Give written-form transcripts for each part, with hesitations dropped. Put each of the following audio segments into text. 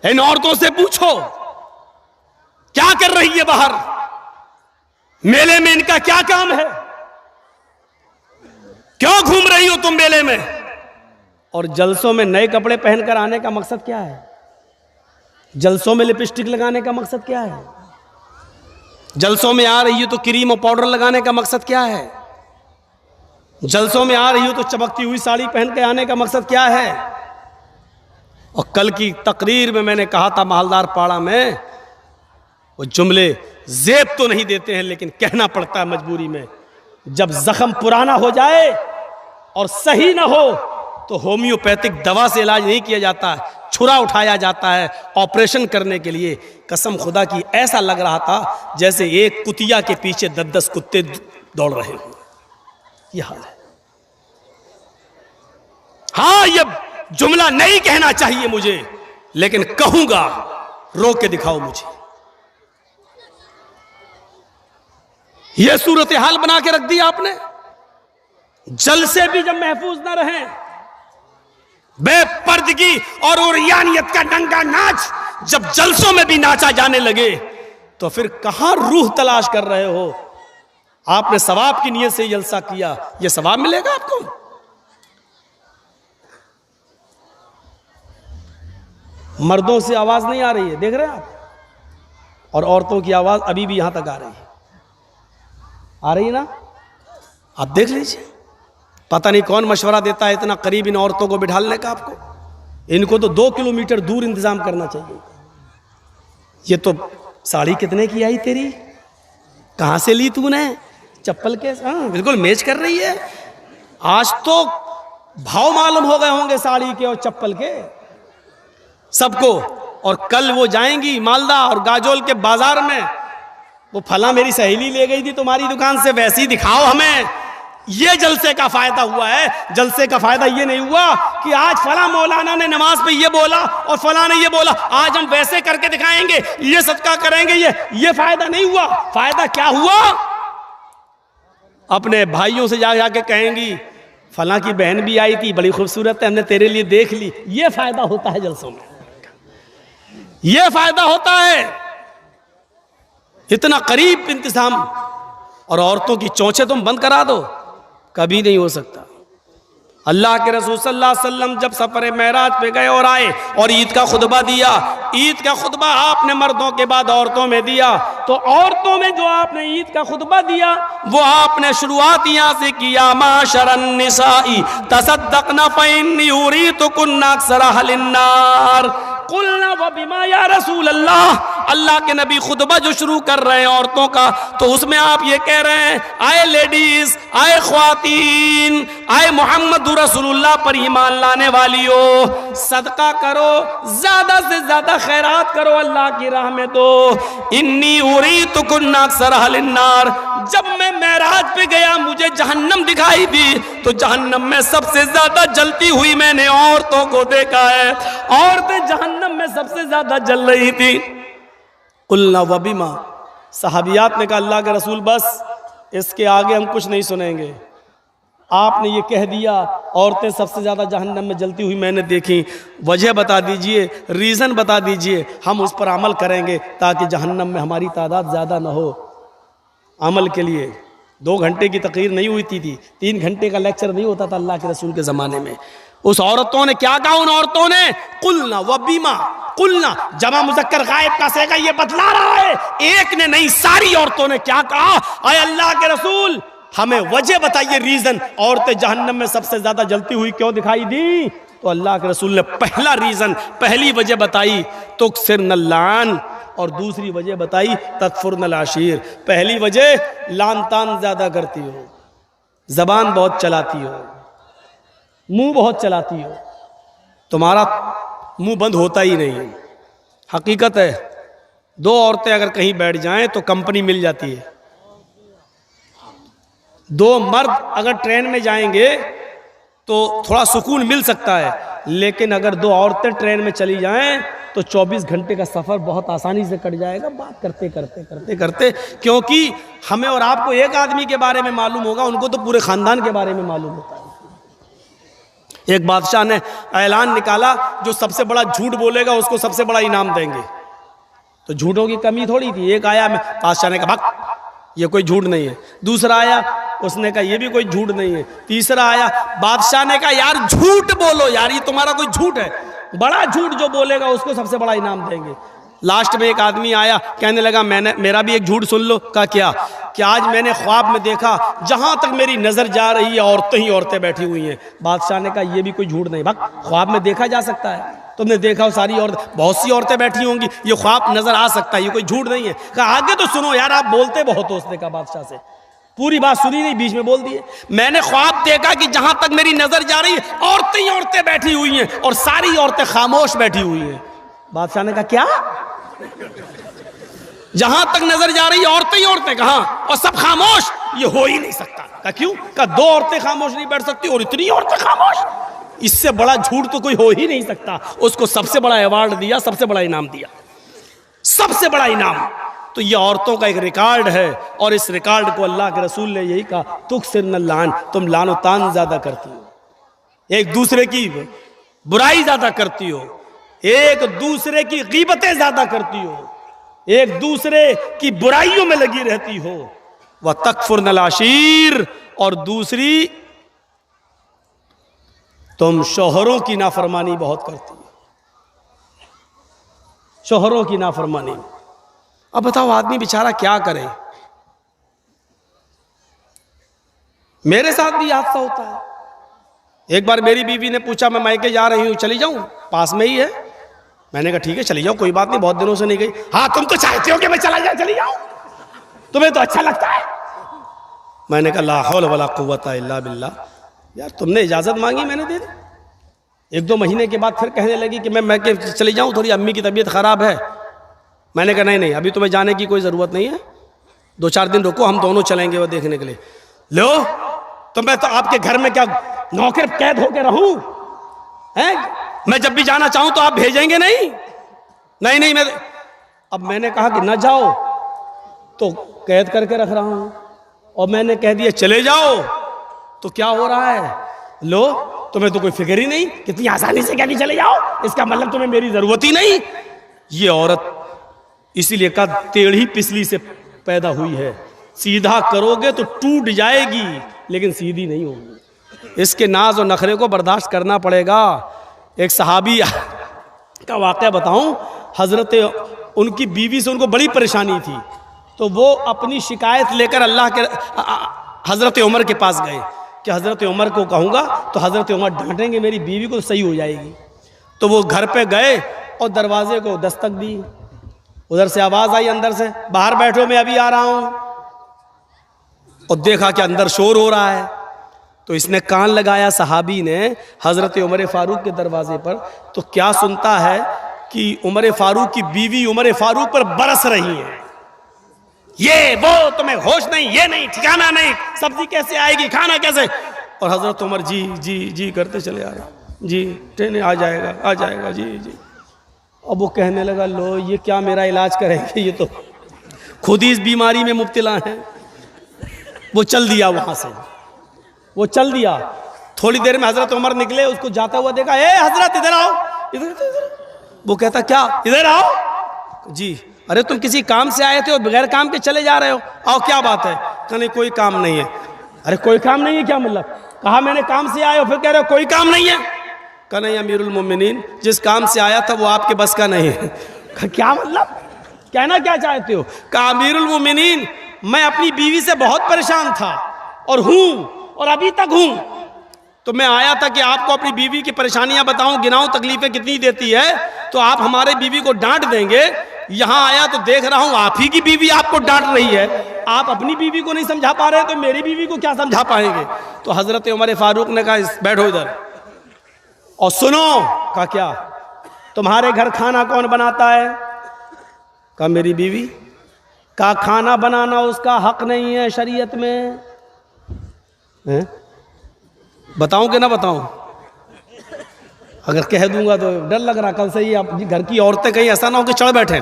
ان عورتوں سے پوچھو کیا کر رہی ہے باہر، میلے میں ان کا کیا کام ہے، کیوں گھوم رہی ہو تم میلے میں، اور جلسوں میں نئے کپڑے پہن کر آنے کا مقصد کیا ہے، جلسوں میں لپسٹک لگانے کا مقصد کیا ہے، جلسوں میں آ رہی ہو تو کریم اور پاؤڈر لگانے کا مقصد کیا ہے، جلسوں میں آ رہی ہو تو چمکتی ہوئی ساڑی پہن کے آنے کا مقصد کیا ہے۔ اور کل کی تقریر میں میں نے کہا تھا محلدار پاڑا میں، وہ جملے زیب تو نہیں دیتے ہیں لیکن کہنا پڑتا ہے مجبوری میں، جب زخم پرانا ہو جائے اور صحیح نہ ہو تو ہومیوپیتھک دوا سے علاج نہیں کیا جاتا، چھرا اٹھایا جاتا ہے آپریشن کرنے کے لیے۔ قسم خدا کی ایسا لگ رہا تھا جیسے ایک کتیا کے پیچھے 10 کتے دوڑ رہے ہوں، یہ حال ہے۔ ہاں یہ جملہ نہیں کہنا چاہیے مجھے، لیکن کہوں گا، رو کے دکھاؤ مجھے۔ یہ صورتحال بنا کے رکھ دی آپ نے۔ جلسے بھی جب محفوظ نہ رہیں، بے پردگی اور عریانیت کا ننگا ناچ جب جلسوں میں بھی ناچا جانے لگے تو پھر کہاں روح تلاش کر رہے ہو؟ آپ نے ثواب کی نیت سے جلسہ کیا، یہ ثواب ملے گا آپ کو؟ مردوں سے آواز نہیں آ رہی ہے، دیکھ رہے ہیں آپ، اور عورتوں کی آواز ابھی بھی یہاں تک آ رہی ہے، آ رہی ہے نا؟ آپ دیکھ لیجئے، پتہ نہیں کون مشورہ دیتا ہے اتنا قریب ان عورتوں کو بٹھالنے کا آپ کو۔ ان کو تو 2 کلومیٹر دور انتظام کرنا چاہیے۔ یہ تو ساڑی کتنے کی آئی تیری، کہاں سے لی تو نے، چپل کے، ہاں بالکل میچ کر رہی ہے۔ آج تو بھاؤ معلوم ہو گئے ہوں گے ساڑی کے اور چپل کے سب کو، اور کل وہ جائیں گی مالدہ اور گاجول کے بازار میں، وہ پھلاں میری سہیلی لے گئی تھی تمہاری دکان سے، ویسی دکھاؤ ہمیں۔ یہ جلسے کا فائدہ ہوا ہے۔ جلسے کا فائدہ یہ نہیں ہوا کہ آج فلاں مولانا نے نماز پہ یہ بولا اور فلاں نے یہ بولا، آج ہم ویسے کر کے دکھائیں گے، یہ صدقہ کریں گے، یہ فائدہ نہیں ہوا۔ فائدہ کیا ہوا؟ اپنے بھائیوں سے جا کے کہیں گی فلاں کی بہن بھی آئی تھی، بڑی خوبصورت ہے، ہم نے تیرے لیے دیکھ لی۔ یہ فائدہ ہوتا ہے جلسوں میں، یہ فائدہ ہوتا ہے۔ اتنا قریب انتظام، اور عورتوں کی چونچیں تم بند کرا دو، کبھی نہیں ہو سکتا۔ اللہ کے رسول صلی اللہ علیہ وسلم جب سفر معراج پہ گئے اور آئے اور عید کا خطبہ دیا، عید کا خطبہ آپ نے مردوں کے بعد عورتوں میں دیا، تو عورتوں میں جو آپ نے عید کا خطبہ دیا وہ آپ نے شروعات یہاں سے کیا، معاشر النساء تصدقن فإنی أُوریتکن أکثر أہل النار۔ قلنا وبما یا رسول اللہ، اللہ کے نبی خطبہ جو شروع کر رہے ہیں عورتوں کا، تو اس میں آپ یہ کہہ رہے ہیں، آئے لیڈیز، آئے خواتین، آئے محمد رسول اللہ پر ایمان لانے والیو، صدقہ کرو، زیادہ سے زیادہ خیرات کرو، اللہ کی راہ میں دو۔ انی اریتکن اکثر اہل النار۔ جب میں معراج پہ گیا مجھے جہنم دکھائی دی، تو جہنم میں سب سے زیادہ جلتی ہوئی میں نے عورتوں کو دیکھا ہے، عورتیں جہنم میں سب سے زیادہ جل رہی تھی۔ قلنا وبما، صحابیات نے کہا اللہ کے رسول بس اس کے آگے ہم کچھ نہیں سنیں گے، آپ نے یہ کہہ دیا عورتیں سب سے زیادہ جہنم میں جلتی ہوئی میں نے دیکھی، وجہ بتا دیجئے، ریزن بتا دیجئے، ہم اس پر عمل کریں گے تاکہ جہنم میں ہماری تعداد زیادہ نہ ہو۔ عمل کے لیے 2 گھنٹے کی تقریر نہیں ہوئی تھی، 3 گھنٹے کا لیکچر نہیں ہوتا تھا اللہ کے رسول کے زمانے میں۔ اس عورتوں نے کیا کہا؟ ان عورتوں نے قلنا وبما، قلنا جمع مذکر غائب کا صیغہ یہ بتلا رہا ہے، ایک نے نہیں ساری عورتوں نے کیا کہا؟ اے اللہ کے رسول ہمیں وجہ بتائیے، ریزن، عورتیں جہنم میں سب سے زیادہ جلتی ہوئی کیوں دکھائی دی؟ تو اللہ کے رسول نے پہلا ریزن، پہلی وجہ بتائی تکثرن اللعن، اور دوسری وجہ بتائی تکفرن العشیر۔ پہلی وجہ لان تان زیادہ کرتی ہو، زبان بہت چلاتی ہو، منہ بہت چلاتی ہو، تمہارا منہ بند ہوتا ہی نہیں ہے۔ حقیقت ہے 2 عورتیں اگر کہیں بیٹھ جائیں تو کمپنی مل جاتی ہے، 2 مرد اگر ٹرین میں جائیں گے تو تھوڑا سکون مل سکتا ہے، لیکن اگر 2 عورتیں ٹرین میں چلی جائیں تو 24 گھنٹے کا سفر بہت آسانی سے کٹ جائے گا، بات کرتے کرتے کرتے کرتے، کیونکہ ہمیں اور آپ کو ایک آدمی کے بارے میں معلوم ہوگا، ان کو تو پورے خاندان کے بارے میں معلوم ہوتا ہے۔ ایک بادشاہ نے اعلان نکالا جو سب سے بڑا جھوٹ بولے گا اس کو سب سے بڑا انعام دیں گے. تو جھوٹوں کی کمی تھوڑی تھی. ایک آیا بادشاہ نے کہا بھگ یہ کوئی جھوٹ نہیں ہے. دوسرا آیا اس نے کہا یہ بھی کوئی جھوٹ نہیں ہے. تیسرا آیا, بادشاہ نے کہا یار جھوٹ بولو یار, یہ تمہارا کوئی جھوٹ ہے, بڑا جھوٹ جو بولے گا اس کو سب سے بڑا انعام دیں گے. لاسٹ میں ایک آدمی آیا کہنے لگا میرا بھی ایک جھوٹ سن لو. کہا کیا؟ کہ آج میں نے خواب میں دیکھا جہاں تک میری نظر جا رہی ہے عورتیں ہی عورتیں بیٹھی ہوئی ہیں. بادشاہ نے کہا یہ بھی کوئی جھوٹ نہیں. بھائی خواب میں دیکھا جا سکتا ہے, تم نے دیکھا ساری عورتیں, بہت سی عورتیں بیٹھی ہوں گی, یہ خواب نظر آ سکتا ہے, یہ کوئی جھوٹ نہیں ہے. کہا آگے تو سنو یار, آپ بولتے بہت ہو. اس نے کہا بادشاہ سے پوری بات سنی نہیں, بیچ میں بول دیے. میں نے خواب دیکھا کہ جہاں تک میری نظر جا رہی ہے عورتیں ہی عورتیں بیٹھی ہوئی ہیں اور ساری عورتیں خاموش بیٹھی ہوئی ہیں. بادشاہ نے کہا کیا؟ جہاں تک نظر جا رہی عورتیں ہی عورتیں, کہاں, اور سب خاموش, یہ ہو ہی نہیں سکتا. کہا کیوں؟ کہا دو عورتیں خاموش نہیں بیٹھ سکتی اور اتنی عورتیں خاموش, اس سے بڑا جھوٹ تو کوئی ہو ہی نہیں سکتا. اس کو سب سے بڑا ایوارڈ دیا, سب سے بڑا انعام دیا, سب سے بڑا انعام. تو یہ عورتوں کا ایک ریکارڈ ہے, اور اس ریکارڈ کو اللہ کے رسول نے یہی کہا, تکثرن اللعن, تم لعن و طعن زیادہ کرتی ہو, ایک دوسرے کی برائی زیادہ کرتی ہو, ایک دوسرے کی غیبتیں زیادہ کرتی ہو, ایک دوسرے کی برائیوں میں لگی رہتی ہو. وَتَكْفُرْنَ الْعَشِيرَ, اور دوسری تم شوہروں کی نافرمانی بہت کرتی ہو, شوہروں کی نافرمانی. اب بتاؤ آدمی بیچارہ کیا کرے؟ میرے ساتھ بھی حادثہ ہوتا ہے. ایک بار میری بیوی نے پوچھا میں مائکے جا رہی ہوں, چلی جاؤں, پاس میں ہی ہے. میں نے کہا ٹھیک ہے چلی جاؤ, کوئی بات نہیں, بہت دنوں سے نہیں گئی. ہاں تم تو چاہتے ہو کہ میں چلا جاؤں, چلی جاؤں, تمہیں تو اچھا لگتا ہے. میں نے کہا لا حول ولا قوت الا باللہ. یار تم نے اجازت مانگی, میں نے دے دی. ایک دو مہینے کے بعد پھر کہنے لگی کہ میں چلی جاؤں, تھوڑی امی کی طبیعت خراب ہے. میں نے کہا نہیں ابھی تمہیں جانے کی کوئی ضرورت نہیں ہے, 2-4 دن رکو, ہم دونوں چلیں گے وہ دیکھنے کے لیے. لو تو میں تو آپ کے گھر میں کیا نوکر قید ہو کے رہوں؟ میں جب بھی جانا چاہوں تو آپ بھیجیں گے نہیں؟ نہیں میں اب میں نے کہا کہ نہ جاؤ تو قید کر کے رکھ رہا ہوں, اور میں نے کہہ دیا چلے جاؤ تو کیا ہو رہا ہے؟ لو تمہیں تو کوئی فکر ہی نہیں, کتنی آسانی سے کہہ دی چلے جاؤ, اس کا مطلب تمہیں میری ضرورت ہی نہیں. یہ عورت اسی لیے کہا ٹیڑھی پسلی سے پیدا ہوئی ہے, سیدھا کرو گے تو ٹوٹ جائے گی لیکن سیدھی نہیں ہوگی. اس کے ناز و نخرے کو برداشت کرنا پڑے گا. ایک صحابی کا واقعہ بتاؤں, حضرت ان کی بیوی سے ان کو بڑی پریشانی تھی, تو وہ اپنی شکایت لے کر اللہ کے حضرت عمر کے پاس گئے کہ حضرت عمر کو کہوں گا تو حضرت عمر ڈانٹیں گے میری بیوی کو, صحیح ہو جائے گی. تو وہ گھر پہ گئے اور دروازے کو دستک دی, ادھر سے آواز آئی اندر سے, باہر بیٹھو میں ابھی آ رہا ہوں. اور دیکھا کہ اندر شور ہو رہا ہے, تو اس نے کان لگایا صحابی نے حضرت عمر فاروق کے دروازے پر, تو کیا سنتا ہے کہ عمر فاروق کی بیوی عمر فاروق پر برس رہی ہے, یہ وہ تمہیں ہوش نہیں, یہ نہیں, ٹھکانا نہیں, سبزی کیسے آئے گی, کھانا کیسے. اور حضرت عمر جی جی جی کرتے چلے آ رہے, جی ٹرین آ جائے گا جی جی. اب وہ کہنے لگا لو یہ کیا میرا علاج کریں گے, یہ تو خود ہی اس بیماری میں مبتلا ہیں. وہ چل دیا وہاں سے, وہ چل دیا. تھوڑی دیر میں حضرت عمر نکلے, اس کو جاتا ہوا دیکھا, اے حضرت ادھر آؤ, ادھر. وہ کہتا کیا, ادھر آؤ. جی ارے تم کسی کام سے آئے تھے اور بغیر کام کے چلے جا رہے ہو, آؤ کیا بات ہے. کہ نہیں کوئی کام نہیں ہے. ارے کوئی کام نہیں ہے کیا مطلب؟ کہا میں نے کام سے آئے ہو, پھر کہہ رہے ہو کوئی کام نہیں ہے. کہ نہیں امیر المومنین جس کام سے آیا تھا وہ آپ کے بس کا نہیں ہے. کیا مطلب, کہنا کیا چاہتے ہو؟ کہا امیر المومنین میں اپنی بیوی سے بہت پریشان تھا اور ہوں اور ابھی تک ہوں, تو میں آیا تھا کہ آپ کو اپنی بیوی کی پریشانیاں بتاؤں, گناؤں تکلیفیں کتنی دیتی ہے, تو آپ ہمارے بیوی کو ڈانٹ دیں گے. یہاں آیا تو دیکھ رہا ہوں آپ ہی کی بیوی آپ کو ڈانٹ رہی ہے, آپ اپنی بیوی کو نہیں سمجھا پا رہے تو میری بیوی کو کیا سمجھا پائیں گے. تو حضرت عمر فاروق نے کہا بیٹھو ادھر اور سنو. کہا کیا؟ تمہارے گھر کھانا کون بناتا ہے؟ کہا میری بیوی. کہا کھانا بنانا اس کا حق نہیں ہے شریعت میں. بتاؤں کہ نہ بتاؤں؟ اگر کہہ دوں گا تو ڈر لگ رہا کل سے ہی آپ گھر کی عورتیں کہیں ایسا نہ ہو کہ چڑھ بیٹھیں.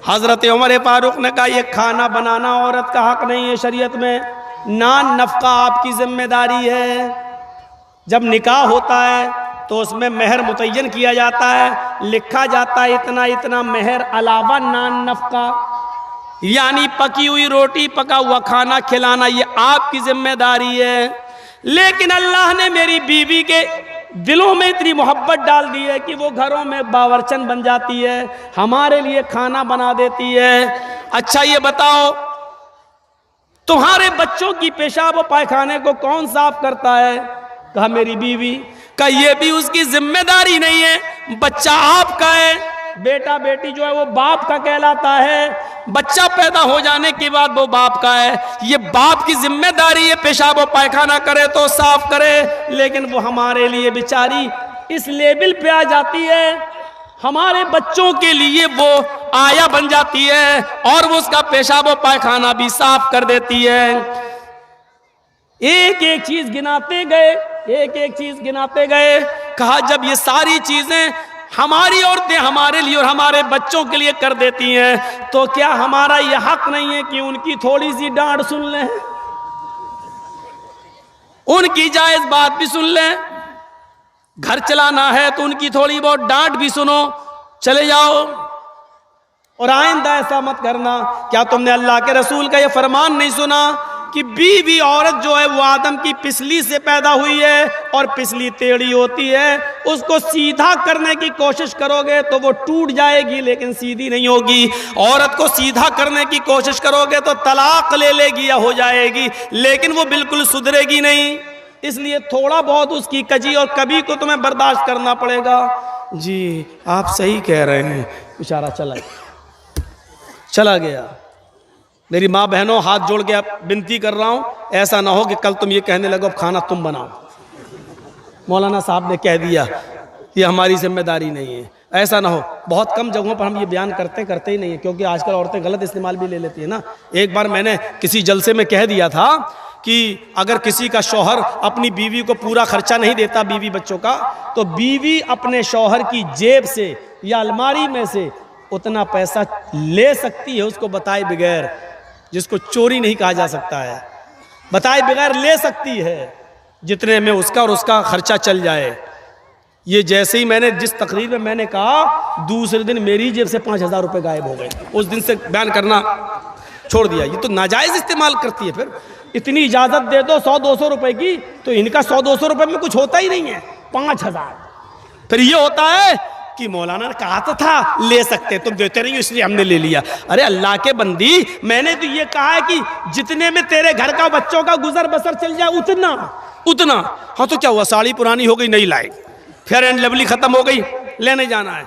حضرت عمر فاروق نے کہا یہ کھانا بنانا عورت کا حق نہیں ہے شریعت میں, نان نفقہ آپ کی ذمہ داری ہے. جب نکاح ہوتا ہے تو اس میں مہر متعین کیا جاتا ہے، لکھا جاتا ہے اتنا اتنا مہر علاوہ نان نفقہ، یعنی پکی ہوئی روٹی پکا ہوا کھانا کھلانا یہ آپ کی ذمہ داری ہے۔ لیکن اللہ نے میری بیوی کے دلوں میں اتنی محبت ڈال دی ہے کہ وہ گھروں میں باورچن بن جاتی ہے، ہمارے لیے کھانا بنا دیتی ہے۔ اچھا یہ بتاؤ تمہارے بچوں کی پیشاب و پائخانے کو کون صاف کرتا ہے؟ کہا میری بیوی۔ کہا یہ بھی اس کی ذمہ داری نہیں ہے، بچہ آپ کا ہے، بیٹا بیٹی جو ہے وہ باپ کا کہلاتا ہے، بچہ پیدا ہو جانے کے بعد وہ باپ کا ہے، یہ باپ کی ذمہ داری ہے پیشاب و پائخانہ کرے تو صاف کرے، لیکن وہ ہمارے لیے بیچاری اس لیبل پہ آ جاتی ہے، ہمارے بچوں کے لیے وہ آیا بن جاتی ہے اور وہ اس کا پیشاب و پائخانہ بھی صاف کر دیتی ہے۔ ایک ایک چیز گناتے گئے، ایک ایک چیز گناتے گئے۔ کہا جب یہ ساری چیزیں ہماری عورتیں ہمارے لیے اور ہمارے بچوں کے لیے کر دیتی ہیں تو کیا ہمارا یہ حق نہیں ہے کہ ان کی تھوڑی سی ڈانٹ سن لیں، ان کی جائز بات بھی سن لیں؟ گھر چلانا ہے تو ان کی تھوڑی بہت ڈانٹ بھی سنو، چلے جاؤ۔ اور آئندہ ایسا مت کرنا۔ کیا تم نے اللہ کے رسول کا یہ فرمان نہیں سنا کہ بیوی عورت جو ہے وہ آدم کی پسلی سے پیدا ہوئی ہے اور پسلی ٹیڑھی ہوتی ہے، اس کو سیدھا کرنے کی کوشش کرو گے تو وہ ٹوٹ جائے گی لیکن سیدھی نہیں ہوگی، عورت کو سیدھا کرنے کی کوشش کرو گے تو طلاق لے لے گی یا ہو جائے گی لیکن وہ بالکل سدھرے گی نہیں۔ اس لیے تھوڑا بہت اس کی کجی اور کبھی کو تمہیں برداشت کرنا پڑے گا۔ جی آپ صحیح کہہ رہے ہیں، بیچارہ چلا گیا۔ میری ماں بہنوں ہاتھ جوڑ کے اب بنتی کر رہا ہوں، ایسا نہ ہو کہ کل تم یہ کہنے لگو اب کھانا تم بناؤ، مولانا صاحب نے کہہ دیا، یہ ہماری ذمہ داری نہیں ہے، ایسا نہ ہو۔ بہت کم جگہوں پر ہم یہ بیان کرتے ہی نہیں ہیں کیونکہ آج کل عورتیں غلط استعمال بھی لے لیتی ہیں نا۔ ایک بار میں نے کسی جلسے میں کہہ دیا تھا کہ اگر کسی کا شوہر اپنی بیوی کو پورا خرچہ نہیں دیتا بیوی بچوں کا تو بیوی اپنے شوہر کی جیب سے یا الماری میں سے اتنا پیسہ لے سکتی ہے، اس کو بتائے بغیر، جس کو چوری نہیں کہا جا سکتا ہے، بتائے بغیر لے سکتی ہے جتنے میں اس کا اور اس کا خرچہ چل جائے۔ یہ جیسے ہی میں نے جس تقریر میں نے کہا دوسرے دن میری جیب سے 5,000 روپے غائب ہو گئے۔ اس دن سے بیان کرنا چھوڑ دیا۔ یہ تو ناجائز استعمال کرتی ہے، پھر اتنی اجازت دے دو 100-200 روپے کی تو ان کا 100-200 روپے میں کچھ ہوتا ہی نہیں ہے، 5,000۔ پھر یہ ہوتا ہے کہ مولانا نے کہا تو تھا لے سکتے، تم دیتے نہیں اس لیے ہم نے لے لیا۔ ارے اللہ کے بندی، میں نے تو یہ کہا ہے کہ جتنے میں تیرے گھر کا بچوں کا گزر بسر چل جائے اتنا۔ ہاں تو کیا ہوا، ساڑی پرانی ہو گئی نہیں لائے، فیئر اینڈ لولی ختم ہو گئی لینے جانا ہے،